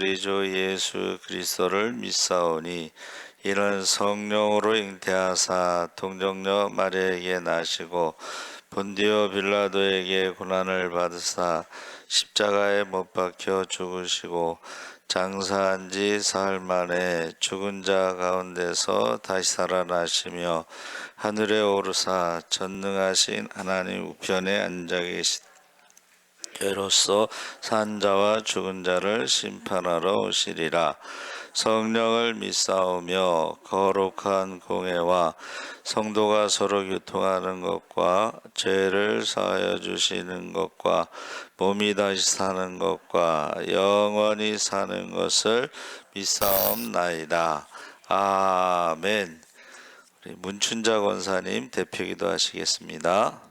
우리 주 예수 그리스도를 믿사오니 이는 성령으로 잉태하사 동정녀 마리아에게 나시고 본디오 빌라도에게 고난을 받으사 십자가에 못 박혀 죽으시고 장사한 지 사흘 만에 죽은 자 가운데서 다시 살아나시며 하늘에 오르사 전능하신 하나님 우편에 앉아 계시다. 이로써 산 자와 죽은 자를 심판하러 오시리라. 성령을 믿사오며 거룩한 공회와 성도가 서로 교통하는 것과 죄를 사하여 주시는 것과 몸이 다시 사는 것과 영원히 사는 것을 믿사옵나이다. 아멘. 우리 문춘자 권사님 대표기도 하시겠습니다.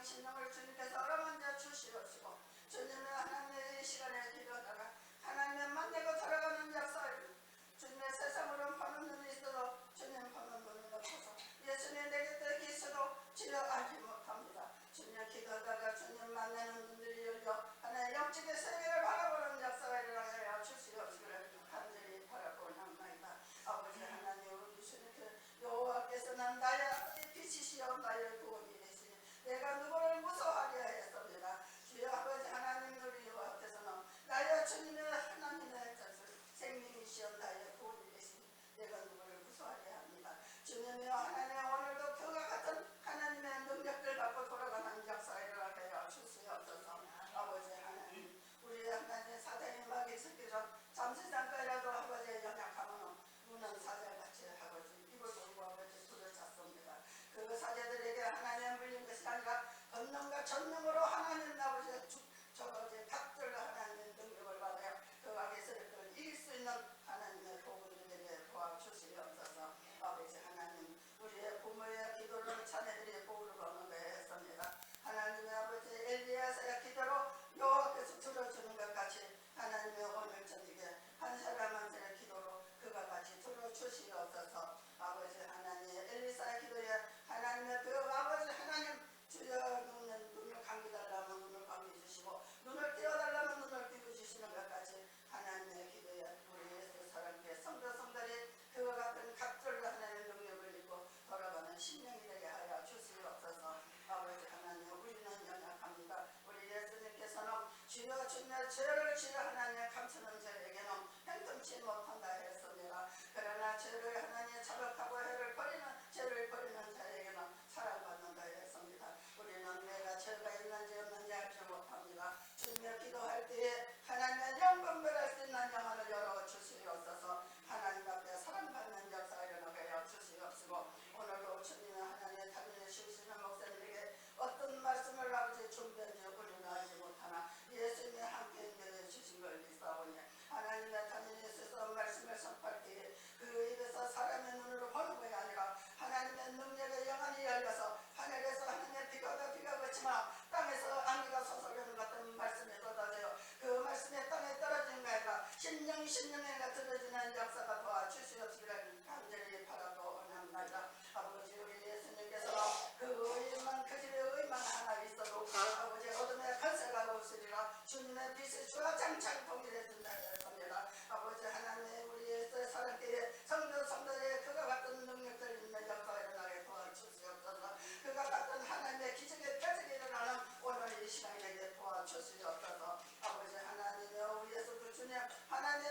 신령을 주님께서 얼어만져 주시옵시고 주님의 하나님의 이 시간에 기도하다가 하나님의 만나고 돌아가는 역사를 주님의 세상으로 보는 눈이 있어도 주님 보는 눈이 없어서 예수님 내 곁에 계셔도 지려 알지 못합니다. 주님 기도하다가 주님 만나는 눈들이 열려 하나의 영적인 세계를 바라보는 역사가 일어나여 주시옵시기를 간절히 바라보나이다. 아버지 하나님 우리 주님께 여호와께서는 나의 빛이시여 나의 구원이 내가 누구를 무서워하게 하였습니다. 주여 아버지 하나님 우리 여호와께서는 나의 주님의 하나님의 생명이시여 나의 구원이 되시니 내가 누구를 무서워하게 합니다. 주님이여 하나님 오늘도 그와 같은 하나님의 능력을 받고 돌아가는 역사가 일어나게 하여 주시옵소서. 아버지 하나님 우리 하나님 사단의 막이 섞기 전 잠시 잠깐이라도 아버지의 연약하면 무는 사자같이 아버지 입을 돌고 아버지 불을 찼습니다. 그 사자들에게 하나님 물린 것이 아니라 권능과 전능으로 하나님 아버지의 저거지 닭들과 하나님의 능력을 받아요. 그 악의 세력을 이길 수 있는 하나님의 복음들에게 도와주시옵소서. 아버지 하나님 우리의 부모의 기도를 자녀들이 복을 받는 데 했습니다. 하나님의 아버지 엘리야서의 기도로 여호와께서 들어주는 것 같이 하나님의 오늘 저녁에 한 사람 한 사람의 기도로 그와 같이 들어주시옵소서. 아버지 하나님 엘리사의 기도에 하나님의 그 아버지 하나님 주여 눈을 감기달라면 눈을 감겨주시고 눈을 띄워달라면 눈을 띄워주시는 것 같이 하나님의 기도에 우리 예수 사랑교회 성도성들이 그와 같은 각절로 하나님의 능력을 입고 돌아가는 심령이 되게 하여 주시옵소서. 아버지 하나님 우리는 연약합니다. 우리 예수님께서는 주여 주님의 죄를 지어 하나님의 감추는 자에게는 행동치 못한다 했습니다. 그러나 죄를 하나님의 자백하고 죄를 버리는 자에게는 사랑받는다 했습니다. 우리는 내가 죄가 있는지 없는지 알지 못합니다. 주님의 기도할 때에 하나님의 영광을 할 수 있는 영안을 열어주시옵소서. 하나님 앞에 사랑받는 역사가 일어나게 하여 주시옵시고 오늘도 주님의 하나님의 다니엘 쉬시는 목사님에게 어떤 말씀을 아버지 준비한지 우리는 알지 못하나 예수님의 함께 인도해 주신 걸 믿사오니 하나님의 다니엘에 있어서 말씀을 선포할 때에 그 입에서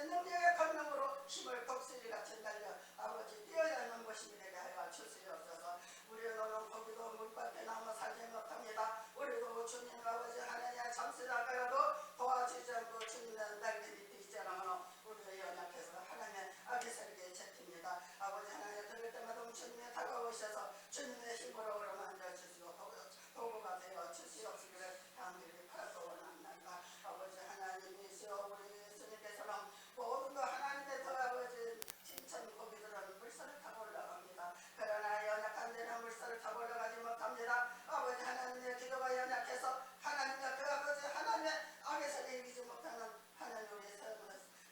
능력의 권능으로 힘을 독수리 같이 날려 아버지 뛰어야 하는 모습이 되게 하여 주시옵소서. 우리는 오늘 고기도 물밖에 나무 살지 못합니다. 우리도 주님 아버지 하나님의 잠시라도 도와주지 않고 주님의 날개 밑에 있지 않으면 우리의 연약해서 하나님의 악의설에 잡힙니다. 아버지 하나님 들을 때마다 주님의 다가오셔서 주님의 힘으로 어루만져 주시고 도구가 되어 주시옵시기를 간절히 바라고 원합니다. 아버지 하나님이시여 우리 예수님께서는 모든 것 하나님의 더 아버지 진천 고기들은 물살을 타고 올라갑니다. 그러나 연약한 데는 물살을 타고 올라가지 못합니다. 아버지 하나님의 기도가 연약해서 하나님의 그 아버지 하나님의 악에서 이기지 못하는 하나님 우리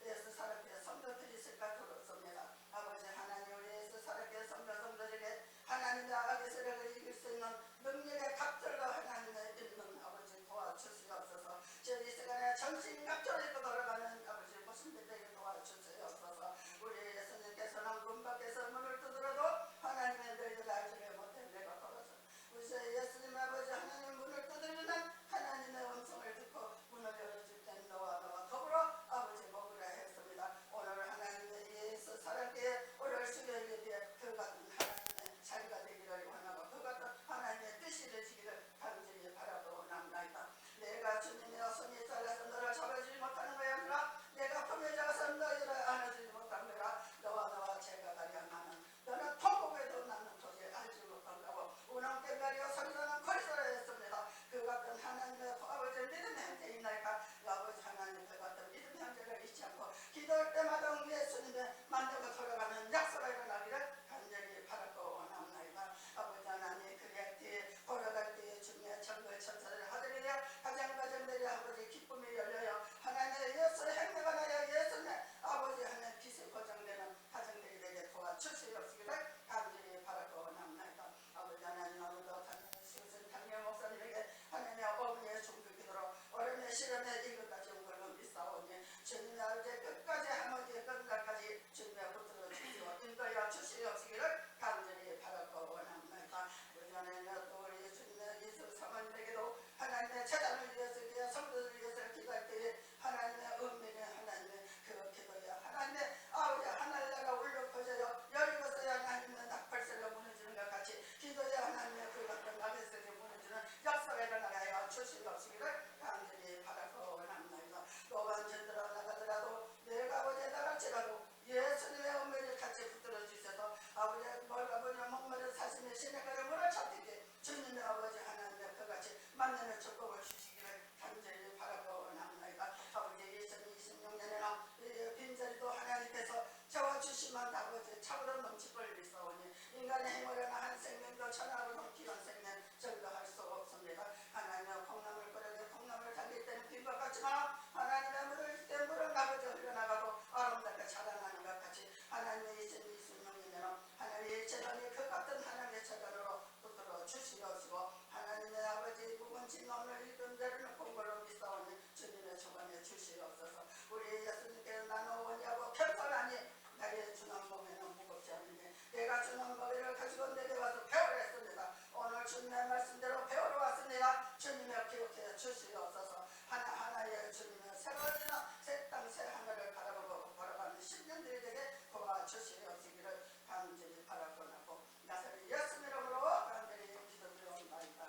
예수 사랑의 성도들이 있을까 두렵습니다. 아버지 하나님 우리 예수 사랑의 성도들에게 하나님의 악에서 이길 수 있는 능력의 갑절과 하나님의 있는 아버지 도와주시옵소서. 저희 시간에 정신갑절을 입고 돌아가는 아버지 모습들에게 도와주시옵소서. 우리 예수님께서는 문 밖에서 문을 두드려도 하나님의 너희들 알지를 못해 내가 걸어서 우리 예수님 아버지 하나님 문을 두드리는 하나님의 음성을 듣고 문을 열어줄 땐 너와 더불어 아버지 먹으라 했습니다. 오늘 하나님의 예수 사랑에 오늘 수요일에 대해 그 같은 하나님의 자리가 되기를 원하고 그 같은 하나님의 뜻이 되시기를 간절히 바라고 남나이다. 내가 주님의 손이 잘라서 너를 잡아주지 못하는 것이 아니라 내가 품에 잡아서 너희를 안아주지 못한 거라. 너와 제가 가려 나는 너는 통곡에도 나는 도저히 알지 못한 거고 운항 꽹가리와 소리나는 거리소라 했습니다. 그 같은 하나님의 아버지 믿음의 형제 있나이까. 아버지 하나님 그 같은 믿음의 형제를 잊지 않고 기도할 때마다 예수님의 만나고 돌아가는 약속을 일어나기를 간절히 바라고 원합니다. 아버지 하나님 그리할 때에 돌아갈 때에 주님의 천국의 천사들 하늘이 되어 가정가정들이 아버지 기쁨이 열려요. 하나님의 예수 행내가 나여 예수님의 아버지 하나님 빛이 보장되는 가정들이 되게 도와주시옵시기를 간절히 바라고 원합니다. 아버지 하나님 오늘도 당신의 당뇨 목사님에게 하나님의 어머니의 중도 기도로 어려움의 시련에 이것까지 온 걸로 믿사오니 주님의 아버지 끝까지 아버지의 끝날까지 주님의 붙들어 주시고 인도하여 주시옵시기를 간절히 바라고 원합니다. 아버지 하나님 또 우리 주님의 예수 사모님에게도 하나님의 재단을 위해서 성도들을 위해서 기도할 때에 하나님의 은밀의 하나님의 그 기도에 하나님의 아버지 하늘나라가 울려 퍼져요. 여리고서 하나님의 낙팔새가 무너지는 것 같이 기도에 하나님의 그 같은 낙에서 무너지는 역사가 일어나가여 주시옵시기를 간절히 바라고 원합니다. 또한 전들아 나가더라도 내가 아버지 나갈지라도 예수님의 은밀을 같이 붙들어 주셔서 아버지 아버지 목마른 사슴의 시내가를 물을 잡히게 주님의 아버지 하나님의 그같이 만나는 축복을 주시기를 간절히 바라고 원합니다. 아버지 2026년에는 빈자리도 하나님께서 채워주시면 아버지 차고로 넘치걸 믿사오니 인간의 힘으로는 한 생명도 천하로 넘기는 생명 전도할 수 없습니다. 하나님의 콩나물 끓여내 콩나물 담길 때는 빈 것 같지만 하나님의 물을 때 물은 아버지 흘러나가고 아름답게 자라나는 것 같이 하나님의 2026년에는 하나님의 재단이 그 같은 하나님의 재단으로 붙들어 주시옵시고 하나님의 아버지 묵은지 논을 읽은 자를 놓고 걸로 믿사오니 주님의 주관에 주시옵소서. 우리 예수님께서 나는 원하고 편선하니 나의 주는 몸에는 무겁지 않은데 내가 주는 머리를 가지고 내게 와서 배우라 했습니다. 오늘 주님의 말씀대로 배우러 왔습니다. 주님의 기록해 주시옵소서. 하나하나의 주님의 새로워지는 새 땅 새 하늘을 바라보고 걸어가는 10년들이 되게 도와주시옵시기를 간절히 바라고 나고 나사렛 예수 이름으로 간절히 기도드리옵나이다.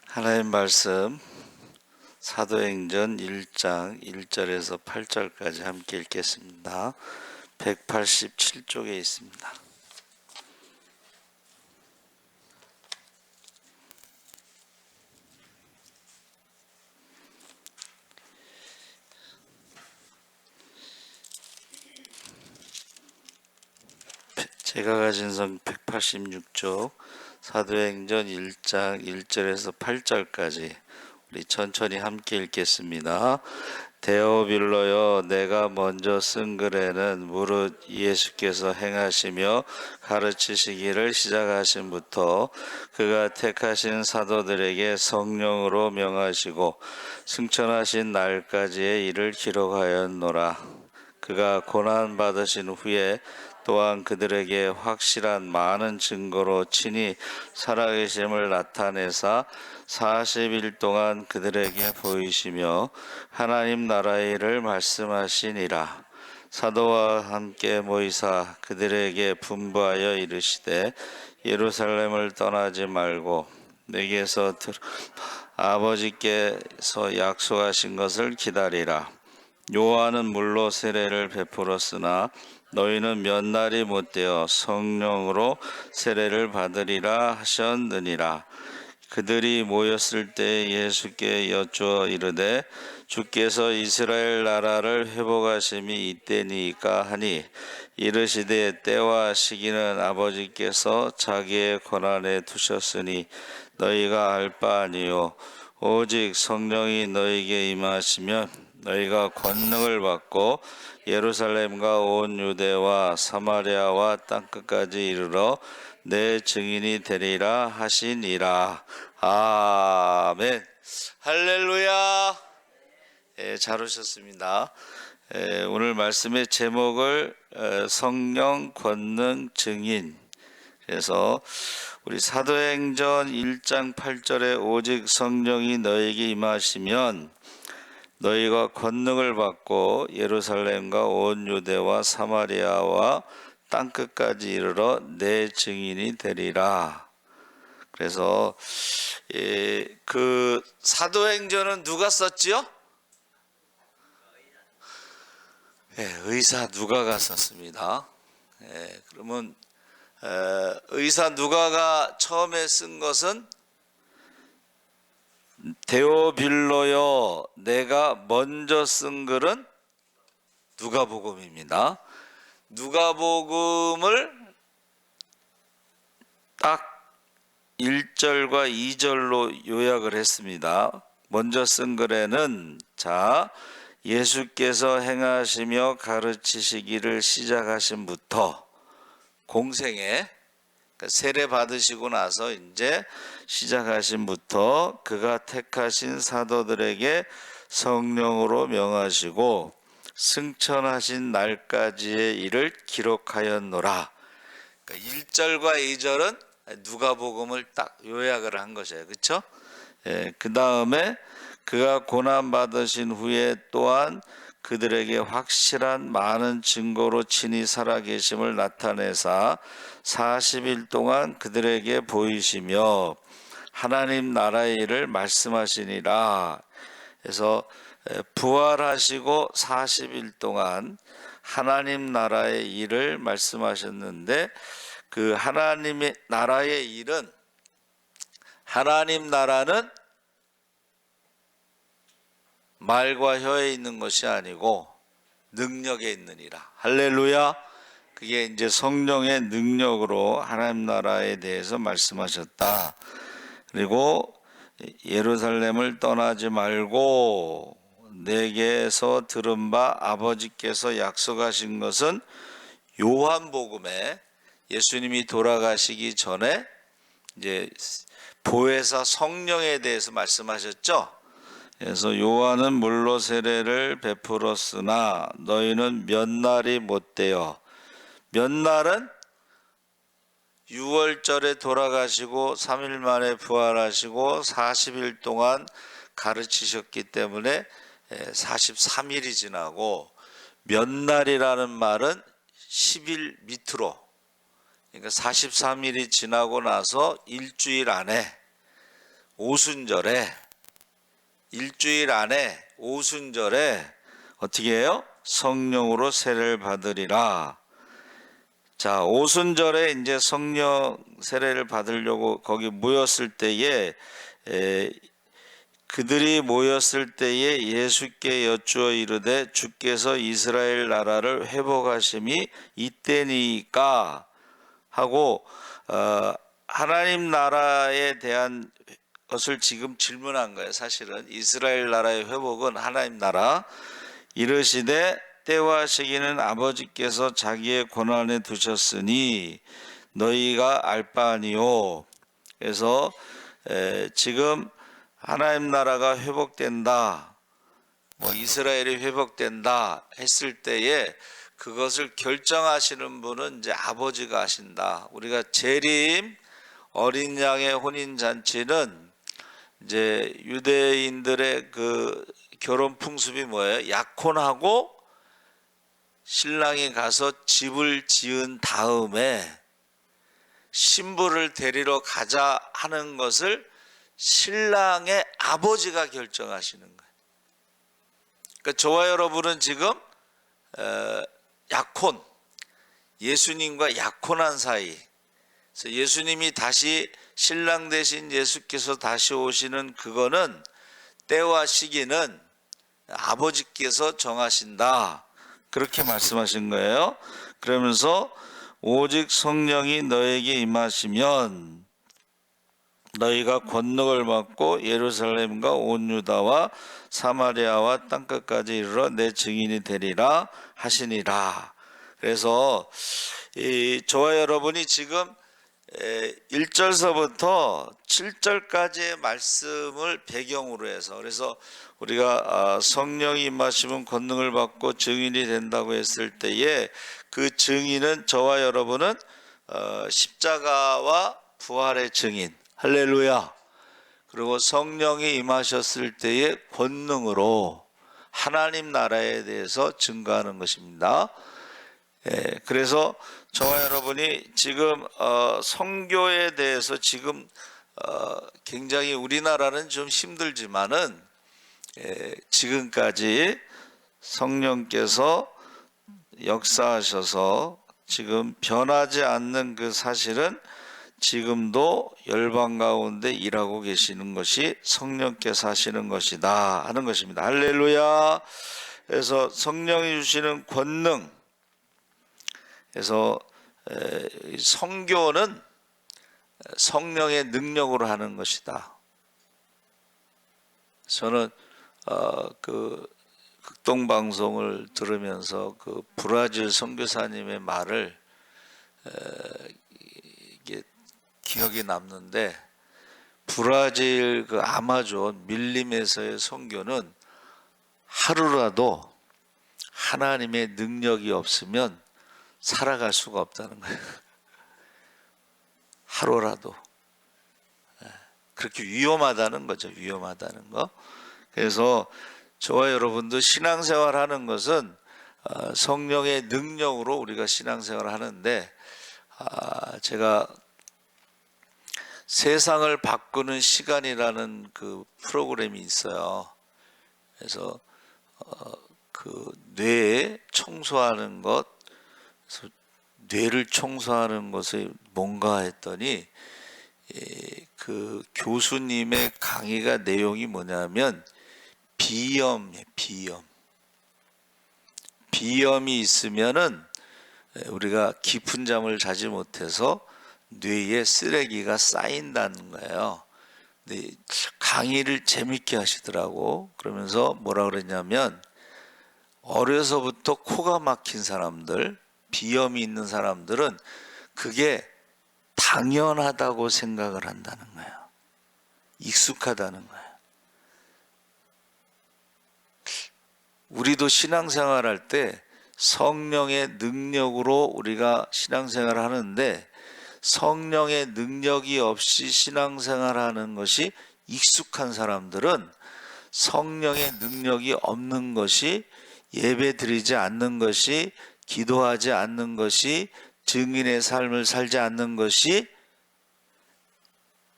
하나님 말씀 사도행전 1장 1절에서 8절까지 함께 읽겠습니다. 187쪽에 있습니다. 제가 가진 성 186쪽 사도행전 1장 1절에서 8절까지 우리 천천히 함께 읽겠습니다. 데오빌로여 내가 먼저 쓴 글에는 무릇 예수께서 행하시며 가르치시기를 시작하신부터 그가 택하신 사도들에게 성령으로 명하시고 승천하신 날까지의 일을 기록하였노라. 그가 고난 받으신 후에 또한 그들에게 확실한 많은 증거로 친히 살아계심을 나타내사 40일 동안 그들에게 보이시며 하나님 나라의 일을 말씀하시니라. 사도와 함께 모이사 그들에게 분부하여 이르시되 예루살렘을 떠나지 말고 내게서 아버지께서 약속하신 것을 기다리라. 요한은 물로 세례를 베풀었으나 너희는 몇 날이 못되어 성령으로 세례를 받으리라 하셨느니라. 그들이 모였을 때 예수께 여쭈어 이르되 주께서 이스라엘 나라를 회복하심이 이때니까 하니 이르시되 때와 시기는 아버지께서 자기의 권한에 두셨으니 너희가 알 바 아니요 오직 성령이 너희에게 임하시면 너희가 권능을 받고 예루살렘과 온 유대와 사마리아와 땅끝까지 이르러 내 증인이 되리라 하시니라. 아멘. 할렐루야. 잘 오셨습니다. 오늘 말씀의 제목을 성령 권능 증인. 그래서 우리 사도행전 1장 8절에 오직 성령이 너에게 임하시면 너희가 권능을 받고 예루살렘과 온 유대와 사마리아와 땅끝까지 이르러 내 증인이 되리라. 그래서 그 사도행전은 누가 썼지요? 의사 누가가 썼습니다. 그러면 의사 누가가 처음에 쓴 것은 데오빌로여 내가 먼저 쓴 글은 누가복음입니다. 누가복음을 딱 1절과 2절로 요약을 했습니다. 먼저 쓴 글에는 자 예수께서 행하시며 가르치시기를 시작하신부터 공생에 세례 받으시고 나서 이제 시작하신부터 그가 택하신 사도들에게 성령으로 명하시고 승천하신 날까지의 일을 기록하였노라. 그러니까 1절과 2절은 누가복음을 딱 요약을 한 것이에요. 그렇죠? 그 다음에 그가 고난 받으신 후에 또한 그들에게 확실한 많은 증거로 친히 살아계심을 나타내사 40일 동안 그들에게 보이시며 하나님 나라의 일을 말씀하시니라. 그래서 부활하시고 40일 동안 하나님 나라의 일을 말씀하셨는데 그 하나님의 나라의 일은 하나님 나라는 말과 혀에 있는 것이 아니고 능력에 있느니라. 할렐루야. 그게 이제 성령의 능력으로 하나님 나라에 대해서 말씀하셨다. 그리고 예루살렘을 떠나지 말고 내게서 들은 바 아버지께서 약속하신 것은 요한복음에 예수님이 돌아가시기 전에 이제 보혜사 성령에 대해서 말씀하셨죠. 그래서 요한은 물로 세례를 베풀었으나 너희는 몇 날이 못되어 몇 날은 6월절에 돌아가시고 3일 만에 부활하시고 40일 동안 가르치셨기 때문에 43일이 지나고 몇 날이라는 말은 10일 밑으로 그러니까 43일이 지나고 나서 일주일 안에 오순절에 일주일 안에 오순절에 어떻게 해요? 성령으로 세례를 받으리라. 자, 오순절에 이제 성령 세례를 받으려고 거기 모였을 때에 그들이 모였을 때에 예수께 여쭈어 이르되 주께서 이스라엘 나라를 회복하심이 이때니까 하고 하나님 나라에 대한 것을 지금 질문한 거예요. 사실은 이스라엘 나라의 회복은 하나님 나라. 이르시되 때와 시기는 아버지께서 자기의 권한에 두셨으니 너희가 알 바 아니요. 그래서 지금 하나님 나라가 회복된다, 뭐 이스라엘이 회복된다 했을 때에 그것을 결정하시는 분은 이제 아버지가 하신다. 우리가 재림 어린 양의 혼인 잔치는 이제 유대인들의 그 결혼 풍습이 뭐예요? 약혼하고 신랑이 가서 집을 지은 다음에 신부를 데리러 가자 하는 것을 신랑의 아버지가 결정하시는 거예요. 그러니까 저와 여러분은 지금 약혼, 예수님과 약혼한 사이. 그래서 예수님이 다시 신랑 대신 예수께서 다시 오시는 그거는 때와 시기는 아버지께서 정하신다. 그렇게 말씀하신 거예요. 그러면서 오직 성령이 너에게 임하시면 너희가 권능을 받고 예루살렘과 온 유다와 사마리아와 땅끝까지 이르러 내 증인이 되리라 하시니라. 그래서 저와 여러분이 지금 1절서부터 7절까지의 말씀을 배경으로 해서, 그래서 우리가 성령이 임하시면 권능을 받고 증인이 된다고 했을 때에 그 증인은 저와 여러분은 십자가와 부활의 증인, 할렐루야. 그리고 성령이 임하셨을 때의 권능으로 하나님 나라에 대해서 증거하는 것입니다. 그래서 저와 여러분이 지금 선교에 대해서 지금 굉장히 우리나라는 좀 힘들지만은 지금까지 성령께서 역사하셔서 지금 변하지 않는 그 사실은 지금도 열방 가운데 일하고 계시는 것이 성령께서 하시는 것이다 하는 것입니다. 할렐루야. 그래서 성령이 주시는 권능, 그래서 선교는 성령의 능력으로 하는 것이다. 저는 그 극동방송을 들으면서 그 브라질 선교사님의 말을 이게 기억이 남는데, 브라질 그 아마존 밀림에서의 선교는 하루라도 하나님의 능력이 없으면 살아갈 수가 없다는 거예요. 하루라도. 그렇게 위험하다는 거죠. 위험하다는 거. 그래서 저와 여러분도 신앙생활 하는 것은 성령의 능력으로 우리가 신앙생활을 하는데, 제가 세상을 바꾸는 시간이라는 그 프로그램이 있어요. 그래서 그 뇌에 청소하는 것, 그래서 뇌를 청소하는 것이 뭔가 했더니 그 교수님의 강의가 내용이 뭐냐면 비염이에요. 비염이 있으면은 우리가 깊은 잠을 자지 못해서 뇌에 쓰레기가 쌓인다는 거예요. 근데 강의를 재밌게 하시더라고. 그러면서 뭐라 그랬냐면, 어려서부터 코가 막힌 사람들, 비염이 있는 사람들은 그게 당연하다고 생각을 한다는 거예요. 익숙하다는 거예요. 우리도 신앙생활 할 때 성령의 능력으로 우리가 신앙생활을 하는데, 성령의 능력이 없이 신앙생활 하는 것이 익숙한 사람들은 성령의 능력이 없는 것이, 예배 드리지 않는 것이, 기도하지 않는 것이, 증인의 삶을 살지 않는 것이,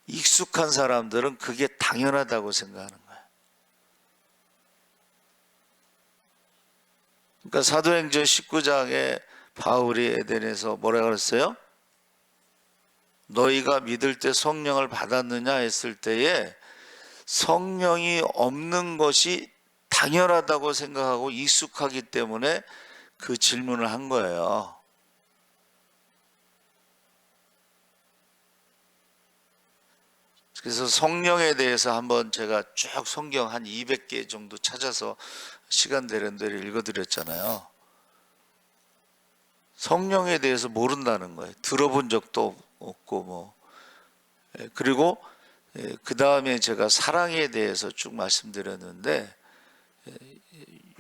익숙한 사람들은 그게 당연하다고 생각하는 거예요. 그러니까 사도행전 19장에 바울이 에덴에서 뭐라 그랬어요? 너희가 믿을 때 성령을 받았느냐 했을 때에 성령이 없는 것이 당연하다고 생각하고 익숙하기 때문에 그 질문을 한 거예요. 그래서 성령에 대해서 한번 제가 쭉 성경 한 200개 정도 찾아서 시간 되는 대로 읽어드렸잖아요. 성령에 대해서 모른다는 거예요. 들어본 적도 없고 뭐. 그리고 그 다음에 제가 사랑에 대해서 쭉 말씀드렸는데,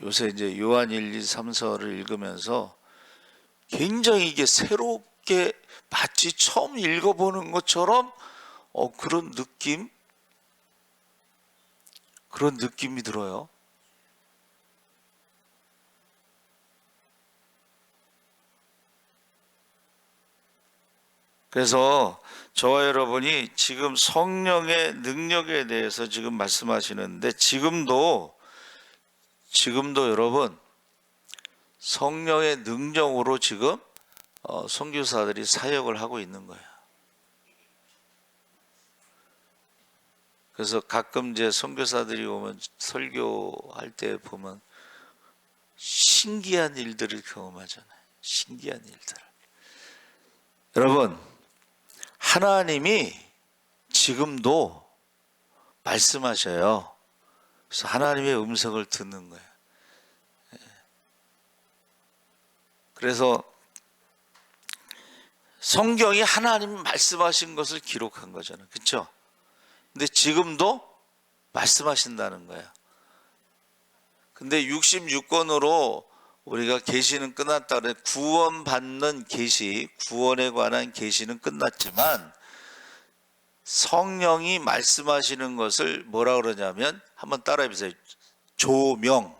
요새 이제 요한 1, 2, 3서를 읽으면서 굉장히 이게 새롭게 마치 처음 읽어보는 것처럼 그런 느낌이 들어요. 그래서 저와 여러분이 지금 성령의 능력에 대해서 지금 말씀하시는데, 지금도 여러분 성령의 능력으로 지금 선교사들이 사역을 하고 있는 거예요. 그래서 가끔 이제 선교사들이 오면 설교할 때 보면 신기한 일들을 경험하잖아요. 신기한 일들. 여러분, 하나님이 지금도 말씀하셔요. 그래서 하나님의 음성을 듣는 거예요. 그래서 성경이 하나님이 말씀하신 것을 기록한 거잖아요. 그렇죠? 근데 지금도 말씀하신다는 거예요. 근데 66권으로 우리가 계시는 끝났다 그래. 구원받는 계시, 구원에 관한 계시는 끝났지만 성령이 말씀하시는 것을 뭐라 그러냐면, 한번 따라해 보세요. 조명.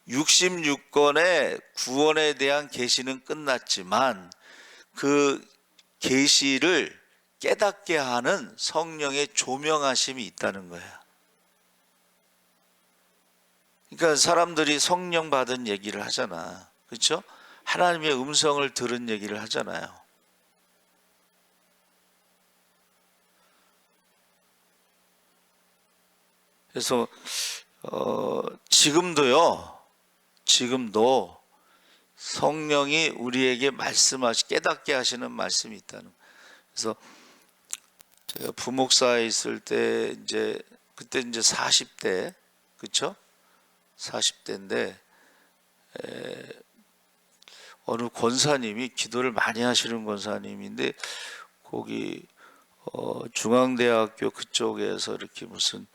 66권의 구원에 대한 계시는 끝났지만 그 계시를 깨닫게 하는 성령의 조명하심이 있다는 거예요. 그러니까 사람들이 성령 받은 얘기를 하잖아. 그렇죠? 하나님의 음성을 들은 얘기를 하잖아요. 그래서 지금도 성령이 우리에게 깨닫게 하시는 말씀이 있다는 거예요. 그래서 제가 부목사에 있을 때 그때 40대, 그렇죠? 40대인데 어느 권사님이, 기도를 많이 하시는 권사님인데, 거기 중앙대학교 그쪽에서 이렇게 무슨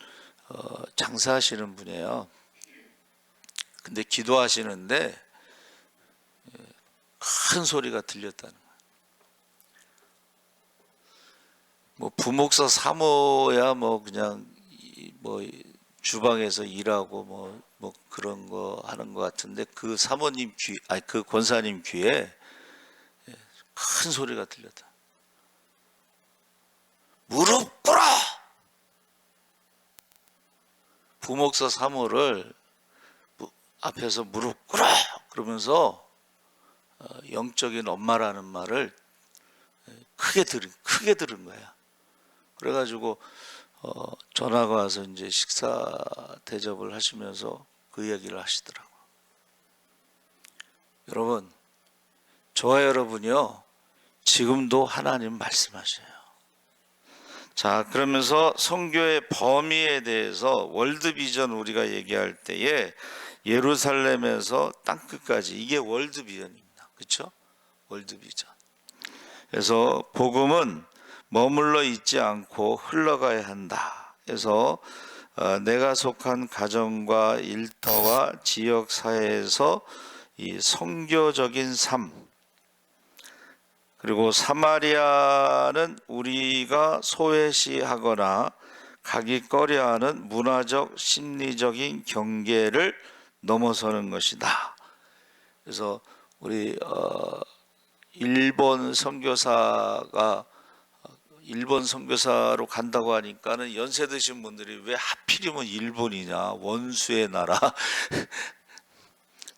장사하시는 분이에요. 근데 기도하시는데 큰 소리가 들렸다는 거예요. 뭐 부목사 사모야 뭐 그냥 뭐 주방에서 일하고 뭐 그런 거 하는 것 같은데, 그 사모님 그 권사님 귀에 큰 소리가 들렸다. 무릎 꿇어! 부목사 사모를 앞에서 무릎 꿇어! 그러면서 영적인 엄마라는 말을 크게 들은 거야. 그래가지고 전화가 와서 이제 식사 대접을 하시면서 그 이야기를 하시더라고. 여러분, 저와 여러분이요, 지금도 하나님 말씀하셔요. 자, 그러면서 선교의 범위에 대해서 월드비전 우리가 얘기할 때에 예루살렘에서 땅끝까지, 이게 월드비전입니다. 그렇죠? 월드비전. 그래서 복음은 머물러 있지 않고 흘러가야 한다. 그래서 내가 속한 가정과 일터와 지역 사회에서 이 선교적인 삶, 그리고 사마리아는 우리가 소외시하거나 가기 꺼려하는 문화적 심리적인 경계를 넘어서는 것이다. 그래서 우리 일본 선교사로 간다고 하니까는 연세 드신 분들이 왜 하필이면 일본이냐, 원수의 나라.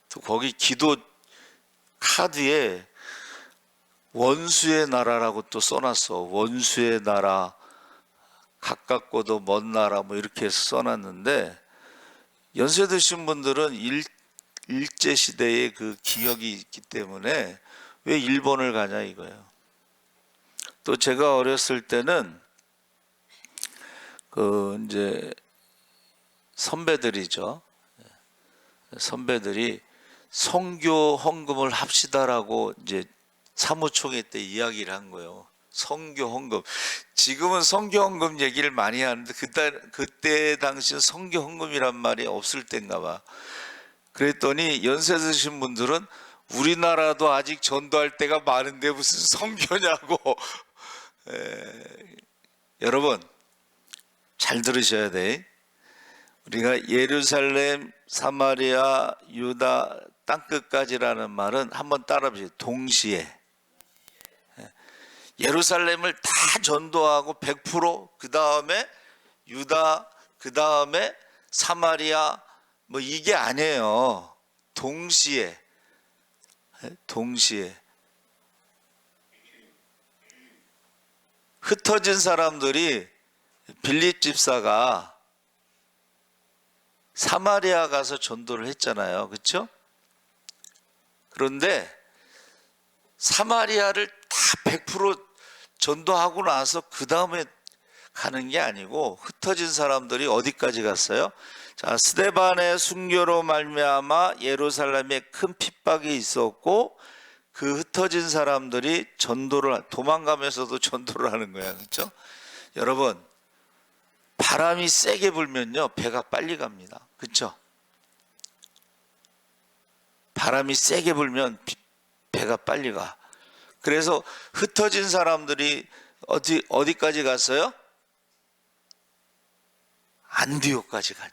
또 거기 기도 카드에 원수의 나라라고 또 써놨어. 원수의 나라, 가깝고도 먼 나라, 뭐 이렇게 해서 써놨는데, 연세 드신 분들은 일제시대의 그 기억이 있기 때문에 왜 일본을 가냐 이거예요. 또 제가 어렸을 때는 그 이제 선배들이죠. 선배들이 선교 헌금을 합시다라고 이제 사무총회 때 이야기를 한 거예요. 선교 헌금. 지금은 선교 헌금 얘기를 많이 하는데 그때 당시는 선교 헌금이란 말이 없을 때인가 봐. 그랬더니 연세 드신 분들은 우리나라도 아직 전도할 때가 많은데 무슨 선교냐고. 여러분 잘 들으셔야 돼. 우리가 예루살렘, 사마리아, 유다 땅끝까지라는 말은 한번 따라해보세요. 동시에. 예루살렘을 다 전도하고 100%, 그 다음에 유다, 그 다음에 사마리아, 뭐 이게 아니에요. 동시에. 동시에. 흩어진 사람들이 빌립 집사가 사마리아 가서 전도를 했잖아요. 그렇죠? 그런데 사마리아를 다 100% 전도하고 나서 그 다음에 가는 게 아니고 흩어진 사람들이 어디까지 갔어요? 자, 스데반의 순교로 말미암아 예루살렘에 큰 핍박이 있었고 그 흩어진 사람들이 도망가면서도 전도를 하는 거야. 그렇죠? 여러분, 바람이 세게 불면요 배가 빨리 갑니다. 그렇죠? 바람이 세게 불면 배가 빨리 가. 그래서 흩어진 사람들이 어디까지 갔어요? 안디옥까지 가.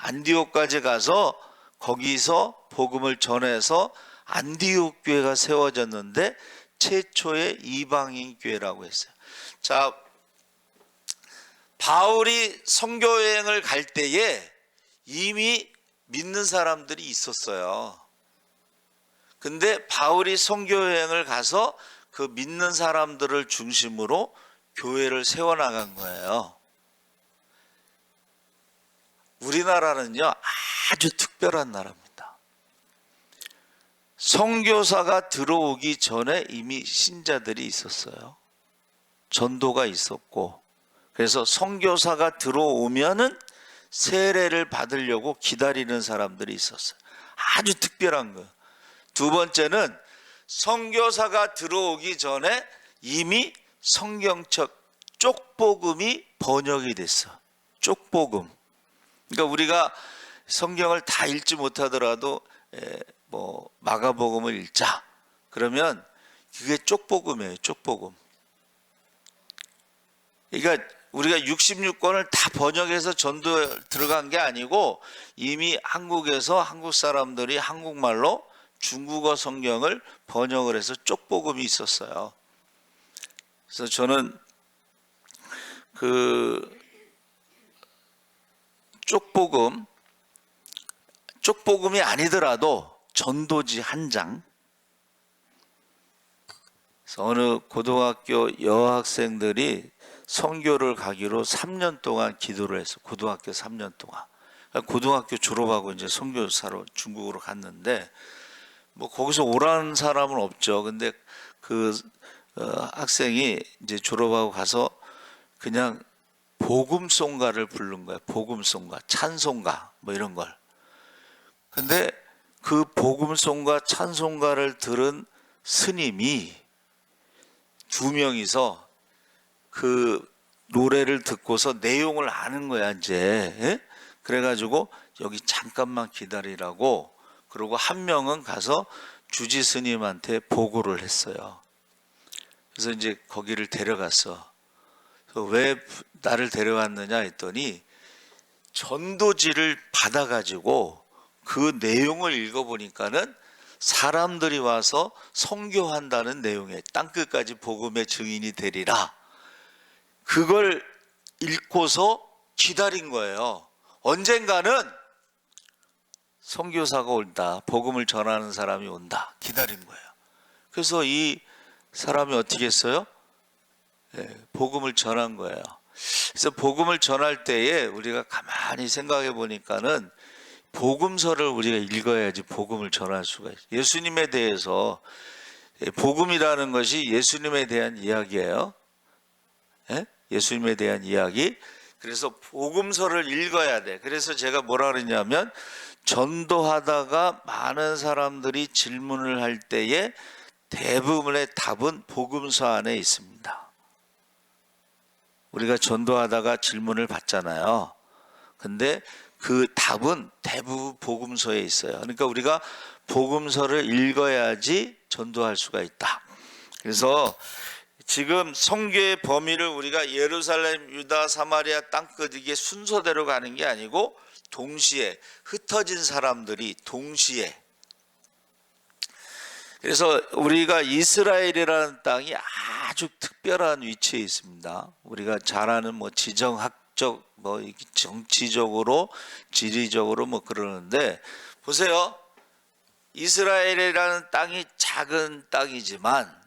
안디옥까지 가서 거기서 복음을 전해서 안디옥 교회가 세워졌는데 최초의 이방인 교회라고 했어요. 자, 바울이 선교 여행을 갈 때에 이미 믿는 사람들이 있었어요. 근데 바울이 선교 여행을 가서 그 믿는 사람들을 중심으로 교회를 세워나간 거예요. 우리나라는요 아주 특별한 나라입니다. 선교사가 들어오기 전에 이미 신자들이 있었어요. 전도가 있었고, 그래서 선교사가 들어오면은 세례를 받으려고 기다리는 사람들이 있었어요. 아주 특별한 거예요. 두 번째는 선교사가 들어오기 전에 이미 성경책 쪽복음이 번역이 됐어. 쪽복음. 그러니까 우리가 성경을 다 읽지 못하더라도 뭐 마가복음을 읽자. 그러면 그게 쪽복음이에요. 쪽복음. 그러니까 우리가 66권을 다 번역해서 전도 들어간 게 아니고 이미 한국에서 한국 사람들이 한국말로 중국어 성경을 번역을 해서 쪽복음이 있었어요. 그래서 저는 그 쪽복음이 아니더라도 전도지 한 장. 그래서 어느 고등학교 여학생들이 선교를 가기로 3년 동안 기도를 했어. 고등학교 3년 동안. 고등학교 졸업하고 이제 선교사로 중국으로 갔는데 뭐 거기서 오라는 사람은 없죠. 근데 그 학생이 이제 졸업하고 가서 그냥 복음송가를 부른 거야. 복음송가, 찬송가 뭐 이런 걸. 근데 그 복음송가, 찬송가를 들은 스님이 2명이서 그 노래를 듣고서 내용을 아는 거야 이제. 예? 그래가지고 여기 잠깐만 기다리라고, 그리고 한 명은 가서 주지 스님한테 보고를 했어요. 그래서 이제 거기를 데려갔어. 왜 나를 데려왔느냐 했더니 전도지를 받아가지고 그 내용을 읽어보니까는 사람들이 와서 선교한다는 내용에 땅끝까지 복음의 증인이 되리라. 그걸 읽고서 기다린 거예요. 언젠가는 선교사가 온다. 복음을 전하는 사람이 온다. 기다린 거예요. 그래서 이 사람이 어떻게 했어요? 복음을 전한 거예요. 그래서 복음을 전할 때에 우리가 가만히 생각해 보니까는 복음서를 우리가 읽어야지 복음을 전할 수가 있어요. 예수님에 대해서 복음이라는 것이 예수님에 대한 이야기예요. 예? 예수님에 대한 이야기. 그래서 복음서를 읽어야 돼. 그래서 제가 뭐라 그랬냐면 전도하다가 많은 사람들이 질문을 할 때에 대부분의 답은 복음서 안에 있습니다. 우리가 전도하다가 질문을 받잖아요. 근데 그 답은 대부분 복음서에 있어요. 그러니까 우리가 복음서를 읽어야지 전도할 수가 있다. 그래서 지금 선교의 범위를 우리가 예루살렘, 유다, 사마리아 땅끝 이게 순서대로 가는 게 아니고 동시에 흩어진 사람들이 동시에, 그래서 우리가 이스라엘이라는 땅이 아주 특별한 위치에 있습니다. 우리가 잘 아는 뭐 지정학적 뭐 정치적으로 지리적으로 뭐 그러는데 보세요. 이스라엘이라는 땅이 작은 땅이지만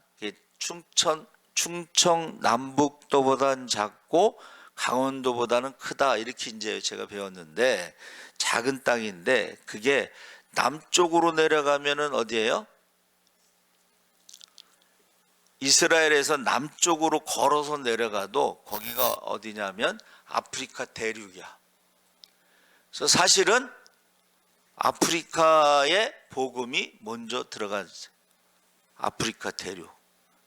충청 남북도보다는 작고 강원도보다는 크다 이렇게 이제 제가 배웠는데 작은 땅인데 그게 남쪽으로 내려가면은 어디예요? 이스라엘에서 남쪽으로 걸어서 내려가도 거기가 어디냐면 아프리카 대륙이야. 그래서 사실은 아프리카에 복음이 먼저 들어갔어요. 아프리카 대륙.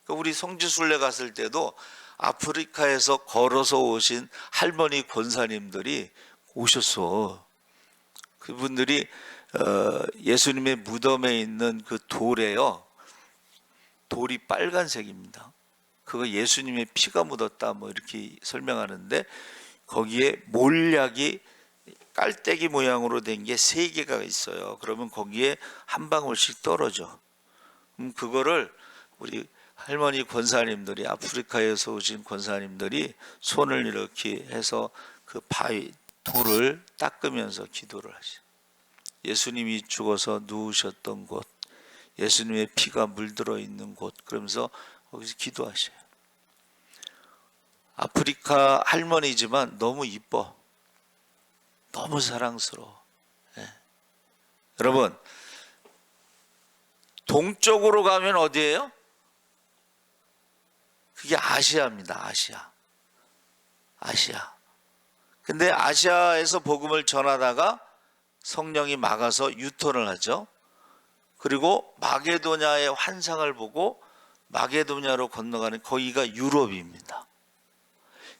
우리 성지순례 갔을 때도 아프리카에서 걸어서 오신 할머니 권사님들이 오셨어. 그분들이 예수님의 무덤에 있는 그 돌에요. 돌이 빨간색입니다. 그거 예수님의 피가 묻었다 뭐 이렇게 설명하는데 거기에 몰약이 깔때기 모양으로 된 게 3개가 있어요. 그러면 거기에 한 방울씩 떨어져. 그거를 우리 할머니 권사님들이 아프리카에서 오신 권사님들이 손을 이렇게 해서 그 바위 돌을 닦으면서 기도를 하셔. 예수님이 죽어서 누우셨던 곳, 예수님의 피가 물들어 있는 곳, 그러면서 거기서 기도하셔요. 아프리카 할머니지만 너무 이뻐. 너무 사랑스러워. 예. 여러분, 동쪽으로 가면 어디예요? 그게 아시아입니다. 아시아. 근데 아시아에서 복음을 전하다가 성령이 막아서 유턴을 하죠. 그리고 마게도냐의 환상을 보고 마게도냐로 건너가는 거기가 유럽입니다.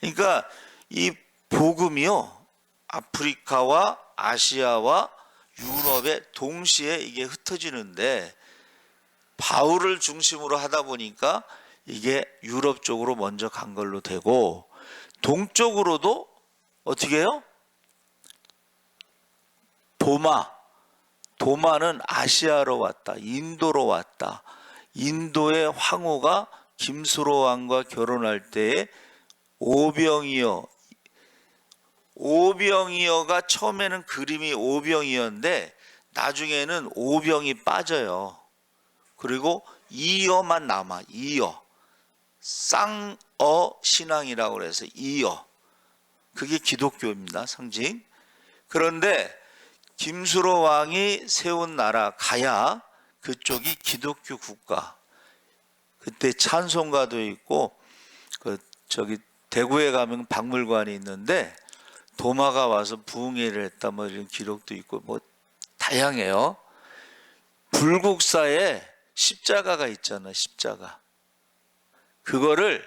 그러니까 이 복음이요, 아프리카와 아시아와 유럽에 동시에 이게 흩어지는데 바울을 중심으로 하다 보니까 이게 유럽 쪽으로 먼저 간 걸로 되고 동쪽으로도 어떻게 해요? 도마는 아시아로 왔다. 인도로 왔다. 인도의 황후가 김수로 왕과 결혼할 때에 오병이어가 처음에는 그림이 오병이어인데 나중에는 오병이 빠져요. 그리고 이어만 남아. 이어. 쌍어 신앙이라고 그래서 이어. 그게 기독교입니다. 상징. 그런데 김수로 왕이 세운 나라 가야 그쪽이 기독교 국가. 그때 찬송가도 있고 대구에 가면 박물관이 있는데 도마가 와서 부흥회를 했다 뭐 이런 기록도 있고 뭐 다양해요. 불국사에 십자가가 있잖아. 십자가. 그거를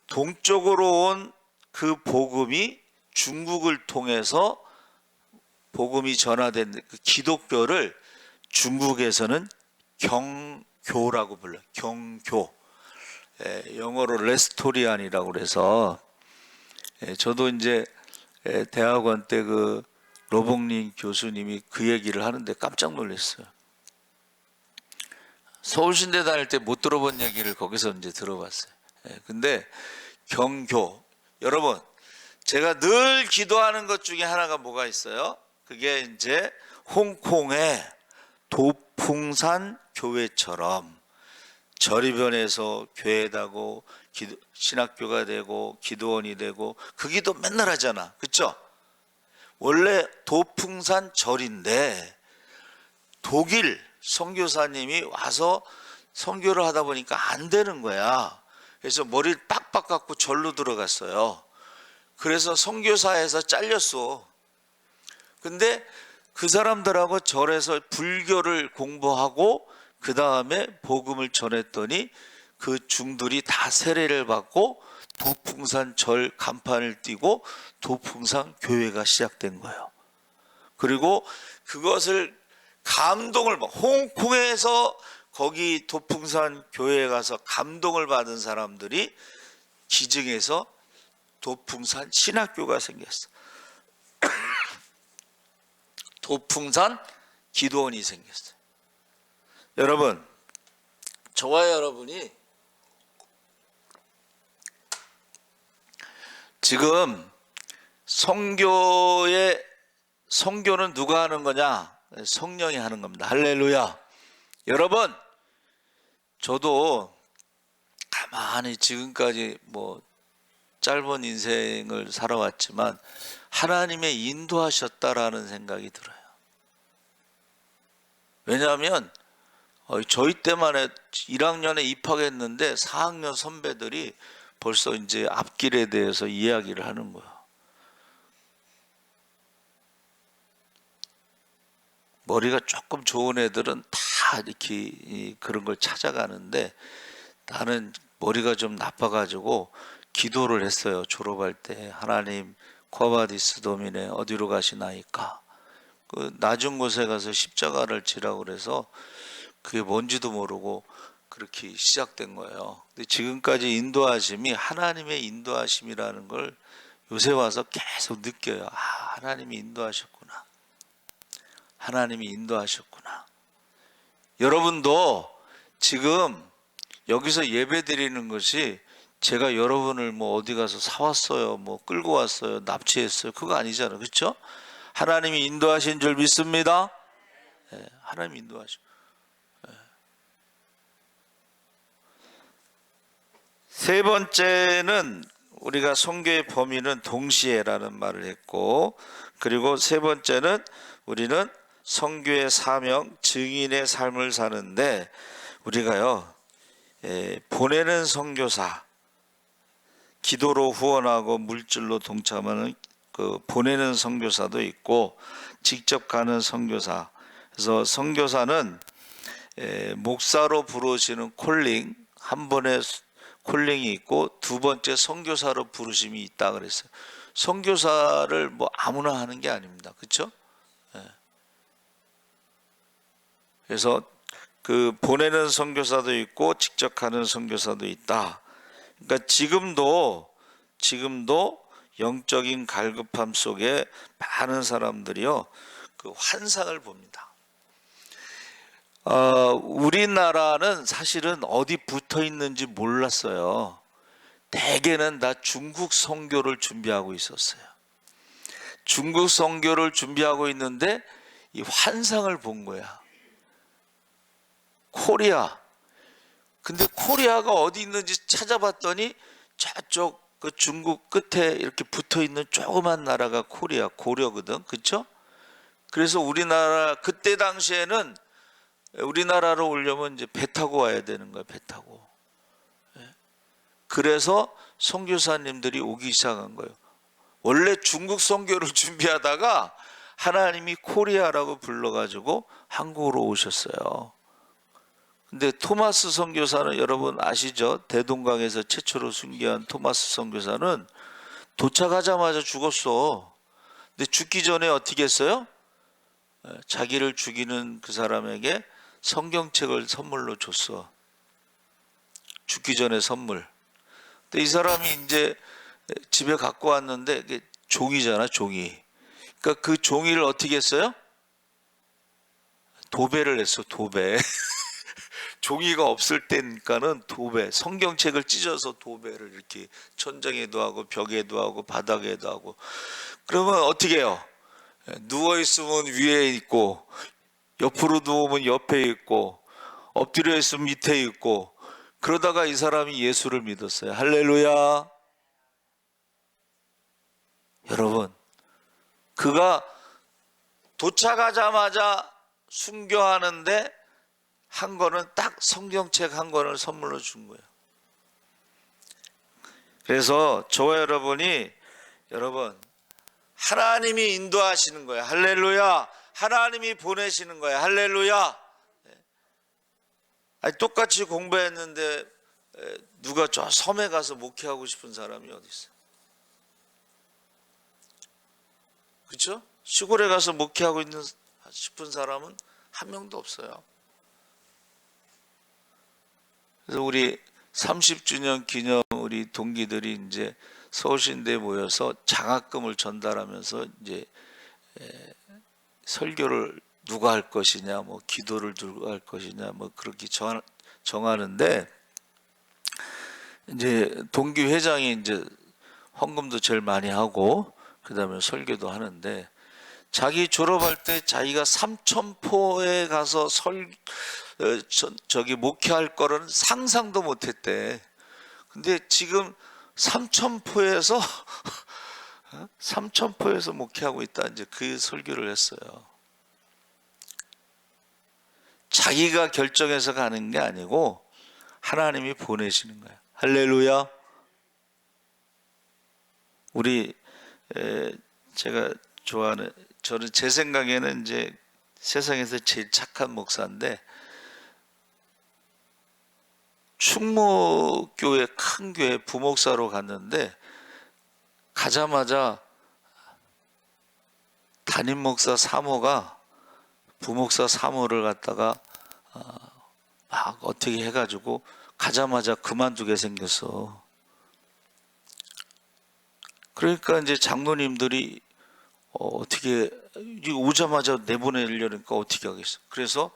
동쪽으로 온 그 복음이 중국을 통해서 복음이 전화된 그 기독교를 중국에서는 경교라고 불러요. 경교. 영어로 레스토리안이라고 그래서 저도 이제 대학원 때 그 로봉린 교수님이 그 얘기를 하는데 깜짝 놀랐어요. 서울신대 다닐 때 못 들어본 얘기를 거기서 이제 들어봤어요. 근데 경교. 여러분, 제가 늘 기도하는 것 중에 하나가 뭐가 있어요? 그게 이제 홍콩의 도풍산 교회처럼 절이변에서 교회다고 신학교가 되고 기도원이 되고 그 기도 맨날 하잖아. 그렇죠? 원래 도풍산 절인데 독일 선교사님이 와서 선교를 하다 보니까 안 되는 거야. 그래서 머리를 빡빡 깎고 절로 들어갔어요. 그래서 선교사에서 잘렸어. 근데 그 사람들하고 절에서 불교를 공부하고 그 다음에 복음을 전했더니 그 중들이 다 세례를 받고 도풍산 절 간판을 띄고 도풍산 교회가 시작된 거예요. 그리고 그것을 감동을 홍콩에서 거기 도풍산 교회에 가서 감동을 받은 사람들이 기증해서 도풍산 신학교가 생겼어. 도풍산 기도원이 생겼어요. 여러분, 저와 여러분이 지금 선교는 누가 하는 거냐? 성령이 하는 겁니다. 할렐루야. 여러분, 저도 가만히 지금까지 짧은 인생을 살아왔지만 하나님의 인도하셨다라는 생각이 들어요. 왜냐하면 저희 때만 해 1학년에 입학했는데 4학년 선배들이 벌써 이제 앞길에 대해서 이야기를 하는 거야. 머리가 조금 좋은 애들은 다 이렇게 그런 걸 찾아가는데 나는 머리가 좀 나빠가지고 기도를 했어요. 졸업할 때 하나님 쿼바디스 도미네 어디로 가시나이까. 그 낮은 곳에 가서 십자가를 지라고 그래서 그게 뭔지도 모르고 그렇게 시작된 거예요. 근데 지금까지 인도하심이 하나님의 인도하심이라는 걸 요새 와서 계속 느껴요. 하나님이 인도하셨구나. 하나님이 인도하셨구나. 여러분도 지금 여기서 예배 드리는 것이 제가 여러분을 어디 가서 사왔어요, 끌고 왔어요, 납치했어요, 그거 아니잖아요. 그렇죠? 하나님이 인도하신 줄 믿습니다. 네, 하나님이 인도하신. 네. 세 번째는 우리가 선교의 범위는 동시에라는 말을 했고, 그리고 세 번째는 우리는 선교의 사명, 증인의 삶을 사는데 우리가요 보내는 선교사, 기도로 후원하고 물질로 동참하는 그 보내는 선교사도 있고 직접 가는 선교사. 그래서 선교사는 목사로 부르시는 콜링, 한 번의 콜링이 있고 두 번째 선교사로 부르심이 있다 그랬어요. 선교사를 아무나 하는 게 아닙니다. 그렇죠? 그래서 그 보내는 선교사도 있고 직접 가는 선교사도 있다. 그러니까 지금도 영적인 갈급함 속에 많은 사람들이요 그 환상을 봅니다. 우리나라는 사실은 어디 붙어 있는지 몰랐어요. 대개는 다 중국 선교를 준비하고 있었어요. 중국 선교를 준비하고 있는데 이 환상을 본 거야. 코리아. 근데 코리아가 어디 있는지 찾아봤더니 저쪽 그 중국 끝에 이렇게 붙어 있는 조그만 나라가 코리아, 고려거든. 그렇죠? 그래서 우리나라 그때 당시에는 우리나라로 오려면 이제 배 타고 와야 되는 거야, 배 타고. 그래서 선교사님들이 오기 시작한 거예요. 원래 중국 선교를 준비하다가 하나님이 코리아라고 불러가지고 한국으로 오셨어요. 근데 토마스 선교사는 여러분 아시죠? 대동강에서 최초로 순교한 토마스 선교사는 도착하자마자 죽었어. 근데 죽기 전에 어떻게 했어요? 자기를 죽이는 그 사람에게 성경책을 선물로 줬어. 죽기 전에 선물. 근데 이 사람이 이제 집에 갖고 왔는데 이게 종이잖아, 종이. 그러니까 그 종이를 어떻게 했어요? 도배를 했어, 도배. 종이가 없을 때니까는 도배, 성경책을 찢어서 도배를 이렇게 천장에도 하고 벽에도 하고 바닥에도 하고. 그러면 어떻게 해요? 누워 있으면 위에 있고 옆으로 누우면 옆에 있고 엎드려 있으면 밑에 있고. 그러다가 이 사람이 예수를 믿었어요. 할렐루야. 여러분, 그가 도착하자마자 순교하는데 한 권은 딱 성경책 한 권을 선물로 준 거예요. 그래서 저와 여러분이 하나님이 인도하시는 거예요. 할렐루야. 하나님이 보내시는 거예요. 할렐루야. 아니, 똑같이 공부했는데 누가 저 섬에 가서 목회하고 싶은 사람이 어디 있어? 그렇죠? 시골에 가서 목회하고 싶은 사람은 한 명도 없어요. 그래서 우리 30주년 기념 우리 동기들이 이제 서울신대에 모여서 장학금을 전달하면서 이제 설교를 누가 할 것이냐, 뭐 기도를 누가 할 것이냐, 뭐 그렇게 정하는데 이제 동기 회장이 이제 헌금도 제일 많이 하고 그다음에 설교도 하는데 자기 졸업할 때 자기가 삼천포에 가서 저기 목회할 거는 상상도 못했대. 근데 지금 삼천포에서 목회하고 있다. 이제 그 설교를 했어요. 자기가 결정해서 가는 게 아니고 하나님이 보내시는 거예요. 할렐루야. 우리 제가 좋아하는, 저는 제 생각에는 이제 세상에서 제일 착한 목사인데 충무교회 큰 교회 부목사로 갔는데 가자마자 담임 목사 사모가 부목사 사모를 갖다가 막 어떻게 해가지고 가자마자 그만두게 생겼어. 그러니까 이제 장로님들이 어떻게 이거 오자마자 내보내려니까 어떻게 하겠어. 그래서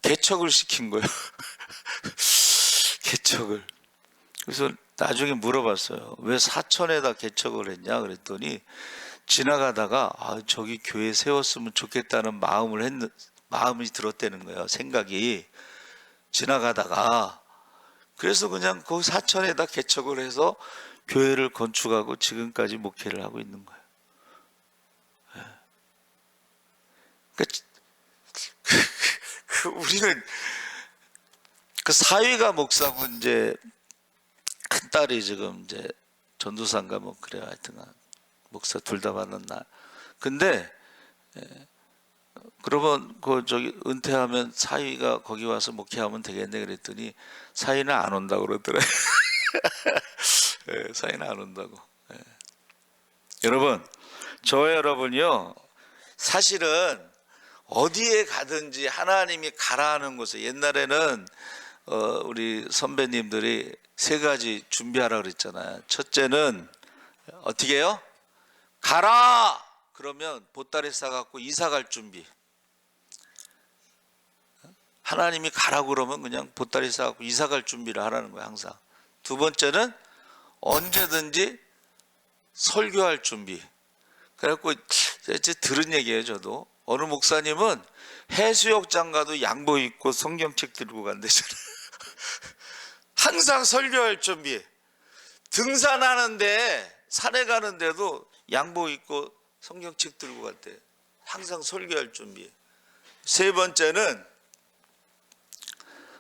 개척을 시킨 거예요. 개척을. 그래서 나중에 물어봤어요. 왜 사천에다 개척을 했냐 그랬더니 지나가다가 저기 교회 세웠으면 좋겠다는 마음이 들었다는 거예요. 생각이 지나가다가. 그래서 그냥 그 사천에다 개척을 해서 교회를 건축하고 지금까지 목회를 하고 있는 거예요. 우리는 그 사위가 목사고 이제 큰 딸이 지금 이제 전도사인가 뭐 그래요. 하여튼 목사 둘 다 만났나. 근데 그러면 그 저기 은퇴하면 사위가 거기 와서 목회하면 되겠네 그랬더니 사위는 안 온다고 그러더라고요. 사위는 안 온다고. 여러분, 저와 여러분이요, 사실은 어디에 가든지 하나님이 가라 하는 곳에, 옛날에는 우리 선배님들이 세 가지 준비하라 그랬잖아요. 첫째는 어떻게 해요? 가라! 그러면 보따리 싸갖고 이사 갈 준비. 하나님이 가라고 그러면 그냥 보따리 싸갖고 이사 갈 준비를 하라는 거예요, 항상. 두 번째는 언제든지 설교할 준비. 그래갖고 이제 들은 얘기예요, 저도. 어느 목사님은 해수욕장 가도 양복 입고 성경책 들고 간대잖아요. 항상 설교할 준비. 등산하는데, 산에 가는데도 양복 입고 성경책 들고 갔대. 항상 설교할 준비. 세 번째는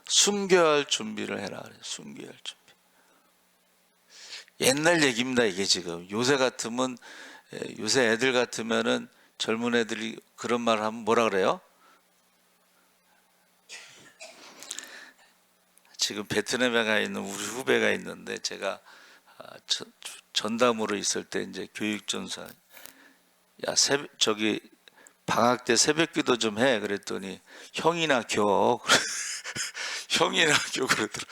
순교할 준비를 해라 그래요. 순교할 준비. 옛날 얘기입니다, 이게 지금. 요새 같으면, 요새 애들 같으면은 젊은 애들이 그런 말을 하면 뭐라 그래요? 지금 베트남에 가 있는 우리 후배가 있는데 제가 전담으로 있을 때 이제 교육전사, 야, 저기 방학 때 새벽기도 좀 해. 그랬더니 형이나 교. 형이나 교 그러더라.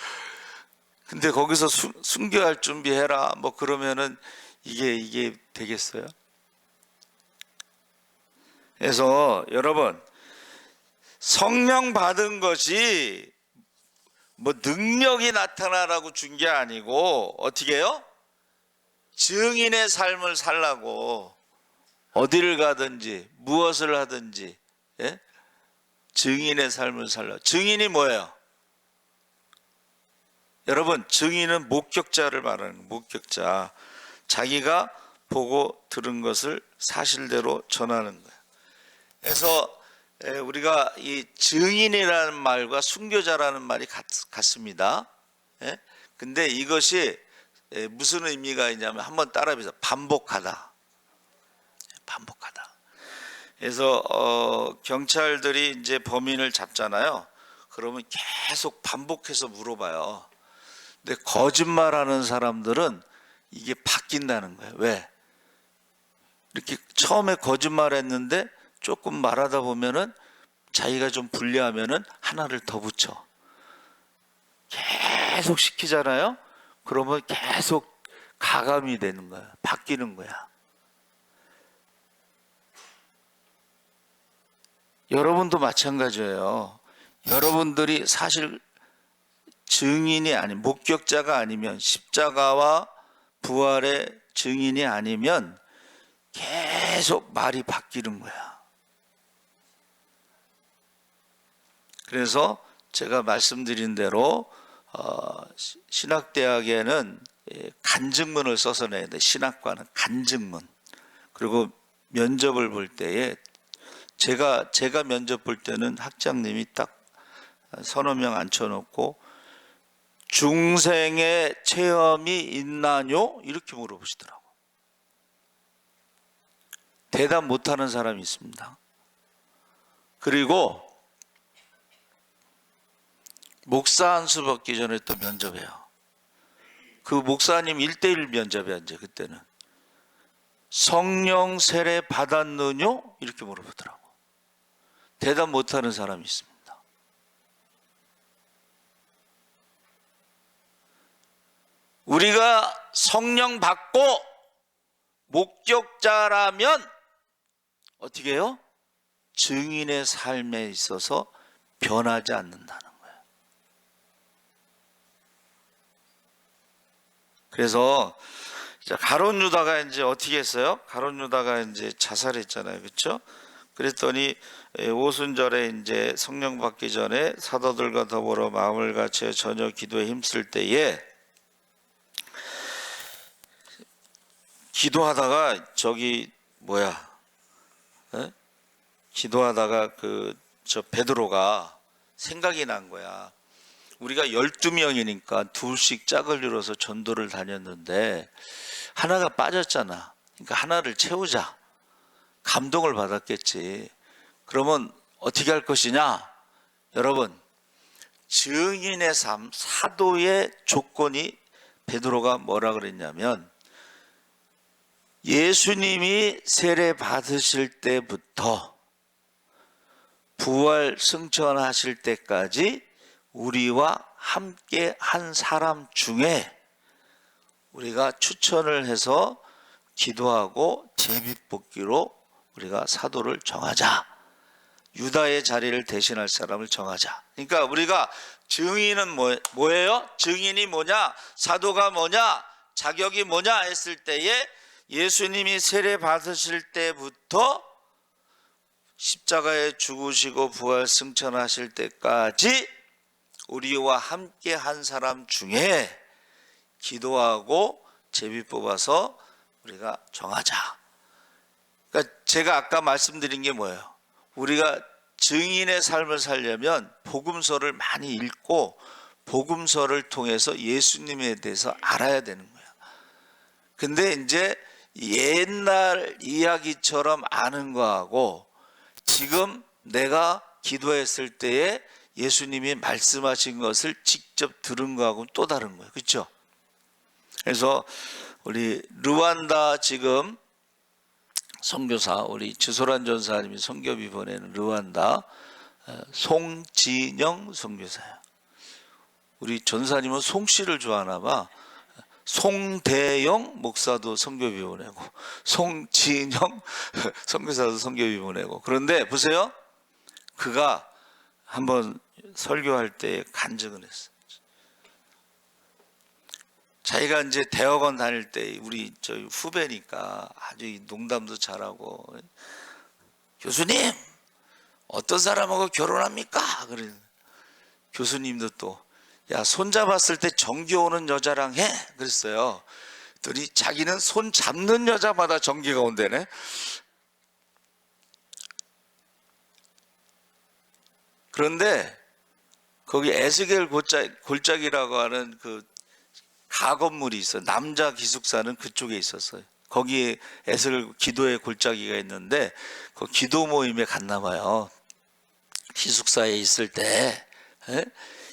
근데 거기서 순교할 준비해라. 뭐 그러면은 이게 되겠어요? 그래서 여러분, 성령 받은 것이 뭐 능력이 나타나라고 준 게 아니고 어떻게 해요? 증인의 삶을 살라고. 어디를 가든지 무엇을 하든지 증인의 삶을 살라고. 증인이 뭐예요? 여러분, 증인은 목격자를 말하는 거예요. 목격자. 자기가 보고 들은 것을 사실대로 전하는 거예요. 그래서 우리가 이 증인이라는 말과 순교자라는 말이 같습니다. 예? 근데 이것이 무슨 의미가 있냐면 한번 따라해보세요. 반복하다. 반복하다. 그래서 경찰들이 이제 범인을 잡잖아요. 그러면 계속 반복해서 물어봐요. 근데 거짓말하는 사람들은 이게 바뀐다는 거예요. 왜? 이렇게 처음에 거짓말했는데 조금 말하다 보면은 자기가 좀 불리하면은 하나를 더 붙여. 계속 시키잖아요. 그러면 계속 가감이 되는 거야. 바뀌는 거야. 여러분도 마찬가지예요. 여러분들이 사실 증인이 아닌 목격자가 아니면 십자가와 부활의 증인이 아니면 계속 말이 바뀌는 거야. 그래서 제가 말씀드린 대로 신학대학에는 간증문을 써서 내야 돼. 신학과는 간증문. 그리고 면접을 볼 때에 제가 면접 볼 때는 학장님이 딱 서너 명 앉혀놓고 중생의 체험이 있나요? 이렇게 물어보시더라고. 대답 못하는 사람이 있습니다. 그리고 목사 한 수 받기 전에 또 면접해요. 그 목사님 1:1 면접이야. 이제 그때는 성령 세례 받았느뇨? 이렇게 물어보더라고. 대답 못하는 사람이 있습니다. 우리가 성령 받고 목격자라면 어떻게 해요? 증인의 삶에 있어서 변하지 않는다는 거예요. 그래서 가룟 유다가 이제 어떻게 했어요? 가룟 유다가 이제 자살했잖아요. 그렇죠? 그랬더니 오순절에 이제 성령 받기 전에 사도들과 더불어 마음을 같이 저녁 기도에 힘쓸 때에 기도하다가 기도하다가 저 베드로가 생각이 난 거야. 우리가 12명이니까 둘씩 짝을 이뤄서 전도를 다녔는데 하나가 빠졌잖아. 그러니까 하나를 채우자. 감동을 받았겠지. 그러면 어떻게 할 것이냐? 여러분, 증인의 삶, 사도의 조건이 베드로가 뭐라 그랬냐면 예수님이 세례 받으실 때부터 부활 승천하실 때까지 우리와 함께 한 사람 중에 우리가 추천을 해서 기도하고 제비뽑기로 우리가 사도를 정하자. 유다의 자리를 대신할 사람을 정하자. 그러니까 우리가 증인은 뭐예요? 증인이 뭐냐? 사도가 뭐냐? 자격이 뭐냐? 했을 때에 예수님이 세례 받으실 때부터 십자가에 죽으시고 부활 승천하실 때까지 우리와 함께 한 사람 중에 기도하고 제비 뽑아서 우리가 정하자. 그러니까 제가 아까 말씀드린 게 뭐예요? 우리가 증인의 삶을 살려면 복음서를 많이 읽고 복음서를 통해서 예수님에 대해서 알아야 되는 거야. 근데 이제 옛날 이야기처럼 아는 거하고 지금 내가 기도했을 때에 예수님이 말씀하신 것을 직접 들은 거하고는 또 다른 거예요. 그렇죠? 그래서 우리 르완다 지금 선교사 우리 주소란 전사님이 선교비 보내는 르완다 송진영 선교사예요. 우리 전사님은 송씨를 좋아하나 봐. 송대영 목사도 선교비 보내고 송진영 선교사도 선교비 보내고. 그런데 보세요. 그가 한번 설교할 때 간증을 했어요. 자기가 이제 대학원 다닐 때 우리 저희 후배니까 아주 농담도 잘하고 교수님 어떤 사람하고 결혼합니까? 그래 교수님도 또 야 손잡았을 때 정기 오는 여자랑 해 그랬어요. 그랬더니 자기는 손 잡는 여자마다 정기가 온대네. 그런데 거기 에스겔 골짜기라고 하는 그 가건물이 있어요. 남자 기숙사는 그쪽에 있었어요. 거기에 에스겔 기도의 골짜기가 있는데 그 기도 모임에 갔나 봐요. 기숙사에 있을 때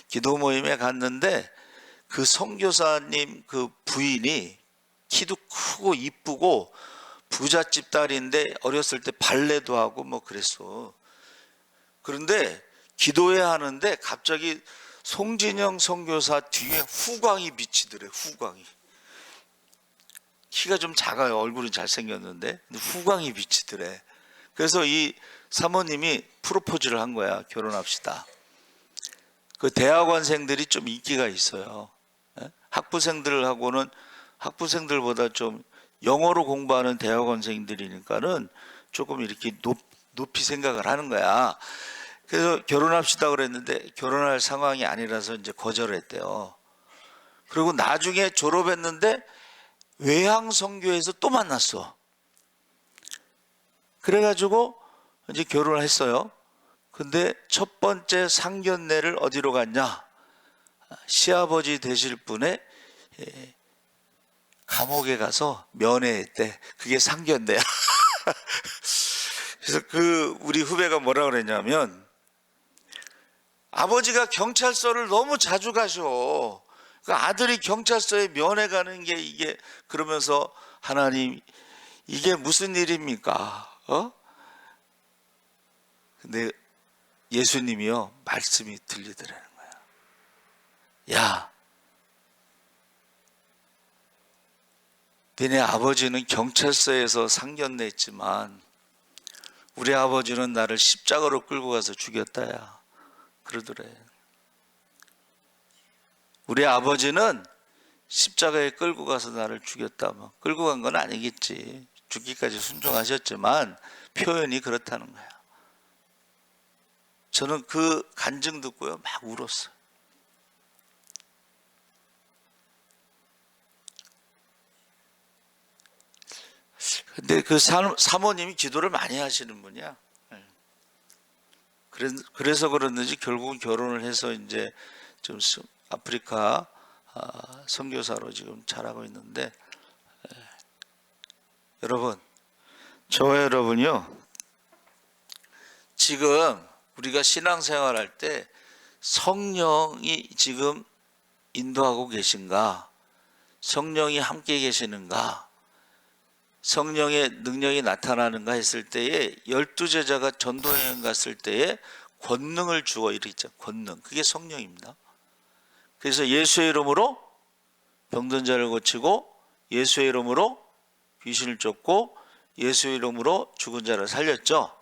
기도 모임에 갔는데 그 선교사님 그 부인이 키도 크고 이쁘고 부잣집 딸인데 어렸을 때 발레도 하고 뭐 그랬어. 그런데 기도해야 하는데 갑자기 송진영 선교사 뒤에 후광이 비치더래. 후광이. 키가 좀 작아요. 얼굴은 잘생겼는데 후광이 비치더래. 그래서 이 사모님이 프로포즈를 한 거야. 결혼합시다. 그 대학원생들이 좀 인기가 있어요. 학부생들하고는 학부생들보다 좀 영어로 공부하는 대학원생들이니까는 조금 이렇게 높이 생각을 하는 거야. 그래서 결혼합시다 그랬는데 결혼할 상황이 아니라서 이제 거절했대요. 그리고 나중에 졸업했는데 외항선교에서 또 만났어. 그래가지고 이제 결혼을 했어요. 근데 첫 번째 상견례를 어디로 갔냐? 시아버지 되실 분의 감옥에 가서 면회했대. 그게 상견례야. 그래서 우리 후배가 뭐라 그랬냐면 아버지가 경찰서를 너무 자주 가셔. 그 아들이 경찰서에 면회 가는 게 이게 그러면서 하나님 이게 무슨 일입니까? 근데 예수님이요 말씀이 들리더라는 거야. 야, 너네 아버지는 경찰서에서 상견례 했지만 우리 아버지는 나를 십자가로 끌고 가서 죽였다야. 그러더래. 우리 아버지는 십자가에 끌고 가서 나를 죽였다. 뭐 끌고 간 건 아니겠지. 죽기까지 순종하셨지만 표현이 그렇다는 거야. 저는 그 간증 듣고요 막 울었어요. 근데 그 사모님이 기도를 많이 하시는 분이야. 그래서 그랬는지 결국은 결혼을 해서 이제 좀 아프리카 선교사로 지금 자라고 있는데, 여러분, 저와 여러분이요 지금 우리가 신앙생활할 때 성령이 지금 인도하고 계신가? 성령이 함께 계시는가? 성령의 능력이 나타나는가 했을 때에 12제자가 전도여행 갔을 때에 권능을 주어 이랬죠. 권능. 그게 성령입니다. 그래서 예수의 이름으로 병든 자를 고치고 예수의 이름으로 귀신을 쫓고 예수의 이름으로 죽은 자를 살렸죠.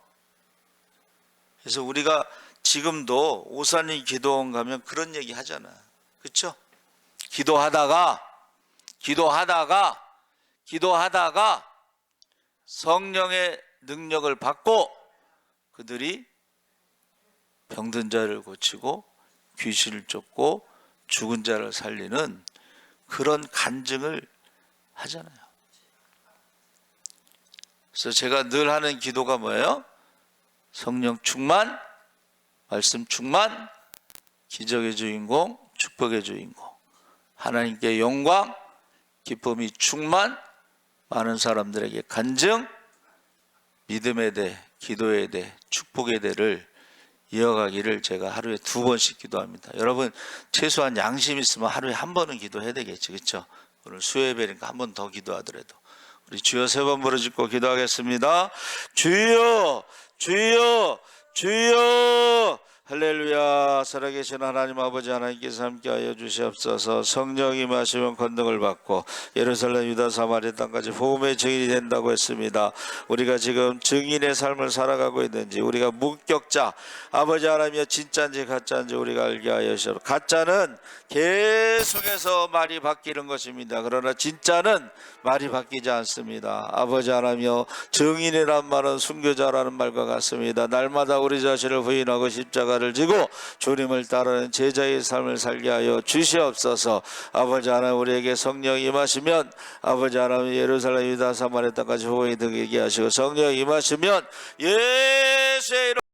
그래서 우리가 지금도 오사님 기도원 가면 그런 얘기 하잖아. 그렇죠? 기도하다가 성령의 능력을 받고 그들이 병든 자를 고치고 귀신을 쫓고 죽은 자를 살리는 그런 간증을 하잖아요. 그래서 제가 늘 하는 기도가 뭐예요? 성령 충만, 말씀 충만, 기적의 주인공, 축복의 주인공, 하나님께 영광, 기쁨이 충만, 많은 사람들에게 간증, 믿음의 대, 기도의 대, 축복의 대를 이어가기를 제가 하루에 2번씩 기도합니다. 여러분 최소한 양심 있으면 하루에 1번은 기도해야 되겠지, 그렇죠? 오늘 수요예배니까 1번 더 기도하더라도 우리 주여 3번 부르짖고 기도하겠습니다. 주여, 주여, 주여. 할렐루야. 살아계신 하나님 아버지 하나님께서 함께하여 주시옵소서. 성령이 임하시면 권능을 받고 예루살렘 유다 사마리아 땅까지 복음의 증인이 된다고 했습니다. 우리가 지금 증인의 삶을 살아가고 있는지, 우리가 목격자 아버지 하나님이여 진짜인지 가짜인지 우리가 알게 하여 주시옵소서. 가짜는 계속해서 말이 바뀌는 것입니다. 그러나 진짜는 말이 바뀌지 않습니다. 아버지 하나님이여 증인이란 말은 순교자라는 말과 같습니다. 날마다 우리 자신을 부인하고 십자가를 지고 주님을 따르는 제자의 삶을 살게 하여 주시옵소서. 아버지 하나님 우리에게 성령 임하시면 아버지 하나님 예루살렘 유다 사마리아 땅까지 복음이 되게 하시고 성령 임하시면 예수의 이름